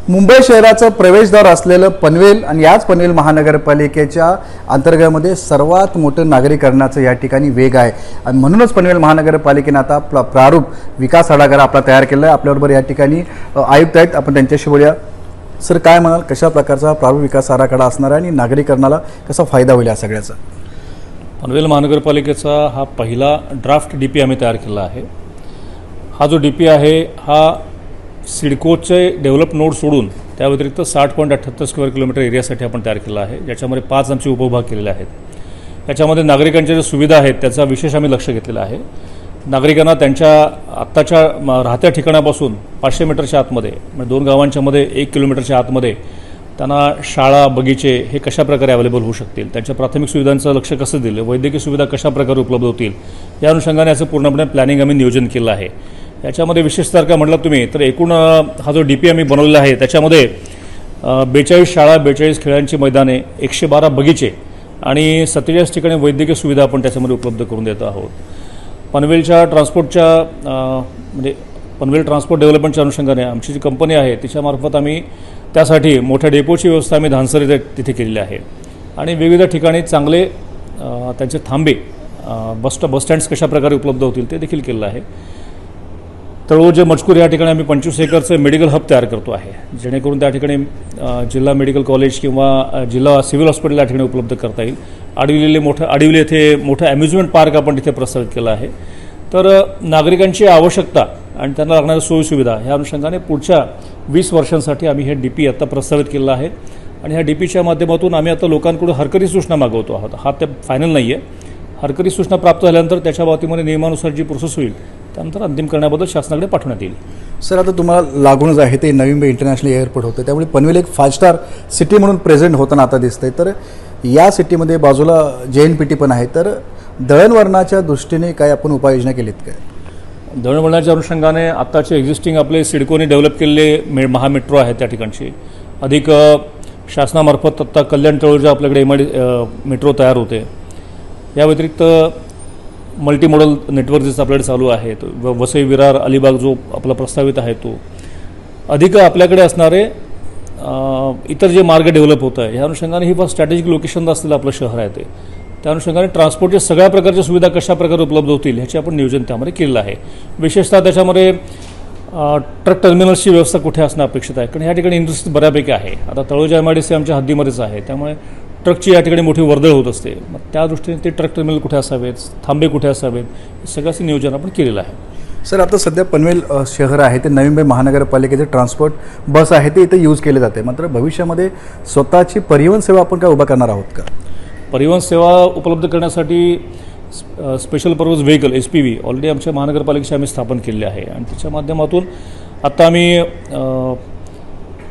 मुंबई शहराचं प्रवेशद्वार असलेलं पनवेल आणि याच पनवेल महानगरपालिकेच्या अंतर्गतामध्ये सर्वात मोठं नागरीकरणाचं या ठिकाणी वेग आहे आणि म्हणूनच पनवेल महानगरपालिकेने आता प्रारूप विकास आराखडा आपला तयार केला आहे। आपल्याबरोबर या ठिकाणी आयुक्त आहेत, आपण त्यांच्याशी बोलूया। सर, काय म्हणाल, कशा प्रकारचा प्रारूप विकास आराखडा असणार आहे आणि नागरीकरणाला कसा फायदा होईल या सगळ्याचा? पनवेल महानगरपालिकेचा हा पहिला ड्राफ्ट डीपी आम्ही तयार केला आहे। हा जो डीपी आहे हा सिडकोचे डेव्हलप नोड सोडून त्या व्यतिरिक्त 60.78 स्क्वेअर किलोमीटर एरियासाठी आपण तयार केला आहे, ज्याच्यामध्ये 5 आमचे उपविभाग केलेले आहेत। याच्यामध्ये नागरिकांच्या ज्या सुविधा आहेत त्याचा विशेष आम्ही लक्ष घेतलेलं आहे। नागरिकांना त्यांच्या आत्ताच्या राहत्या ठिकाणापासून 500 मीटरच्या आतमध्ये, म्हणजे 2 गावांच्या मध्ये 1 किलोमीटरच्या आतमध्ये त्यांना शाळा, बगीचे हे कशा प्रकारे अवेलेबल होऊ शकतील, त्यांच्या प्राथमिक सुविधांचं लक्ष कसं दिलं, वैद्यकीय सुविधा कशा प्रकारे उपलब्ध होतील, या अनुषंगाने याचं पूर्णपणे प्लॅनिंग आम्ही नियोजन केलं आहे। याच्यामध्ये विशेषतः काय म्हटलं तुम्ही तर एकूण हा जो डीपी आम्ही बनवलेला आहे त्याच्यामध्ये 42 शाळा, 42 खेळांची मैदाने, 112 बगीचे आणि 47 ठिकाणी वैद्यकीय सुविधा आपण त्याच्यामध्ये उपलब्ध करून देत आहोत। पनवेलच्या ट्रान्सपोर्टच्या म्हणजे पनवेल ट्रान्सपोर्ट डेव्हलपमेंटच्या अनुषंगाने आमची जी कंपनी आहे तिच्यामार्फत आम्ही त्यासाठी मोठ्या डेपोची व्यवस्था आम्ही धानसरी तिथे केलेली आहे आणि वेगवेगळ्या ठिकाणी चांगले त्यांचे थांबे बस स्टँड्स कशा प्रकारे उपलब्ध होतील ते देखील केलेलं आहे। तळोजा जे मजकूर या ठिकाणी आम्ही 25 एकरचं मेडिकल हब तयार करतो आहे, जेणेकरून त्या ठिकाणी जिल्हा मेडिकल कॉलेज किंवा जिल्हा सिव्हिल हॉस्पिटल या ठिकाणी उपलब्ध करता येईल। आडिवली येथे मोठं अम्युजमेंट पार्क आपण तिथे प्रस्तावित केलं आहे। तर नागरिकांची आवश्यकता आणि त्यांना लागणाऱ्या सोयीसुविधा ह्या अनुषंगाने पुढच्या 20 वर्षांसाठी आम्ही हे डीपी आता प्रस्तावित केलं आहे आणि ह्या डीपीच्या माध्यमातून आम्ही आता लोकांकडून हरकती सूचना मागवतो आहोत। हा ते फायनल नाही आहे, हरकती सूचना प्राप्त झाल्यानंतर त्याच्या बाबतीमध्ये नियमानुसार जी प्रोसेस होईल त्यानंतर अंतिम करण्याबद्दल शासनाकडे पाठवण्यात येईल। सर, आता तुम्हाला लागूनच आहे ते नवी मुंबई इंटरनॅशनल एअरपोर्ट होतं, त्यामुळे पनवेल एक 5 स्टार सिटी म्हणून प्रेझेंट होताना आता दिसतंय। तर या सिटीमध्ये बाजूला JNPT पण आहे, तर दळणवळणाच्या दृष्टीने काय आपण उपाययोजना केलीत काय? दळणवळणाच्या अनुषंगाने आत्ताचे एक्झिस्टिंग आपले सिडकोने डेव्हलप केलेले महामेट्रो आहे त्या ठिकाणची अधिक शासनामार्फत आत्ता कल्याण तळोजा आपल्याकडे मेट्रो तयार होते। या व्यतिरिक्त मल्टी मॉडल नेटवर्क जे आपल्याकडे चालू आहे, वसई विरार अलिबाग जो आपला प्रस्तावित आहे तो अधिक आपल्याकडे असणारे इतर जे मार्ग डेव्हलप होत आहे ह्या अनुषंगाने ही स्ट्रॅटेजिक लोकेशन असलेलं आपलं शहर आहे ते, त्या अनुषंगाने ट्रान्सपोर्टच्या सगळ्या प्रकारच्या सुविधा कशा प्रकारे उपलब्ध होतील ह्याचे आपण नियोजन त्यामध्ये केलेलं आहे। विशेषतः त्याच्यामध्ये ट्रक टर्मिनल्सची व्यवस्था कुठे असणं अपेक्षित आहे, कारण ह्या ठिकाणी इंडस्ट्री बऱ्यापैकी आहे। आता तळोजा MIDC आमच्या हद्दीमध्येच आहे, त्यामुळे ट्रकची या ठिकाणी मोठी वर्दळ होत असते। मग त्या दृष्टीने ते ट्रक टर्मिनल कुठे असावेत, थांबे कुठे असावेत, हे सगळ्याचं नियोजन आपण केलेलं आहे। सर, आता सध्या पनवेल शहर आहे ते नवी मुंबई महानगरपालिकेचे ट्रान्सपोर्ट बस आहे ते इथे यूज केले जाते, मात्र भविष्यामध्ये स्वतःची परिवहन सेवा आपण काय उभा करणार आहोत का? परिवहन सेवा उपलब्ध करण्यासाठी special purpose vehicle SPV already आमच्या महानगरपालिकेशी आम्ही स्थापन केले आहे आणि त्याच्या माध्यमातून आता आम्ही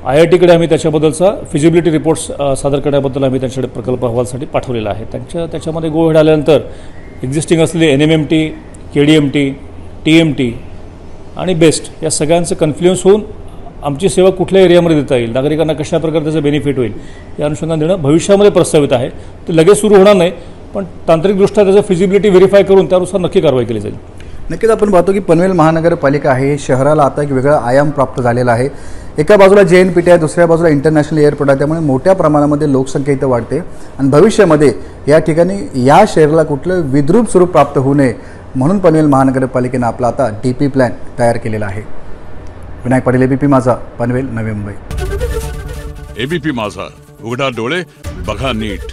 IITकडे आम्ही त्याच्याबद्दलचा फिजिबिलिटी रिपोर्ट्स सादर करण्याबद्दल आम्ही त्यांच्याकडे प्रकल्प अहवालासाठी पाठवलेला आहे। त्याच्यामध्ये गो हेड आल्यानंतर एक्झिस्टिंग असलेले NMMT, KDMT, TMT आणि बेस्ट या सगळ्यांचं कन्फ्लुएन्स होऊन आमची सेवा कुठल्या एरियामध्ये देता येईल, नागरिकांना कशा प्रकारे त्याचं बेनिफिट होईल या अनुषंगाने देणं भविष्यामध्ये प्रस्तावित आहे। ते लगेच सुरू होणार नाही, पण तांत्रिकदृष्ट्या त्याचं फिजिबिलिटी व्हेरीफाय करून त्यानुसार नक्की कारवाई केली जाईल। नक्कीच आपण पाहतो की पनवेल महानगरपालिका आहे शहराला आता एक वेगळा आयाम प्राप्त झालेला आहे। एका बाजूला JNPT आहे, दुसऱ्या बाजूला इंटरनॅशनल एअरपोर्ट आहे, त्यामुळे मोठ्या प्रमाणामध्ये लोकसंख्या इथं वाढते आणि भविष्यामध्ये या ठिकाणी या शहराला कुठलं विद्रूप स्वरूप प्राप्त होऊ नये म्हणून पनवेल महानगरपालिकेनं आपला आता DP प्लॅन तयार केलेला आहे। विनायक पाटील, ABP माझा, पनवेल, नवी मुंबई। ABP माझा, उघडा डोळे बघा नीट।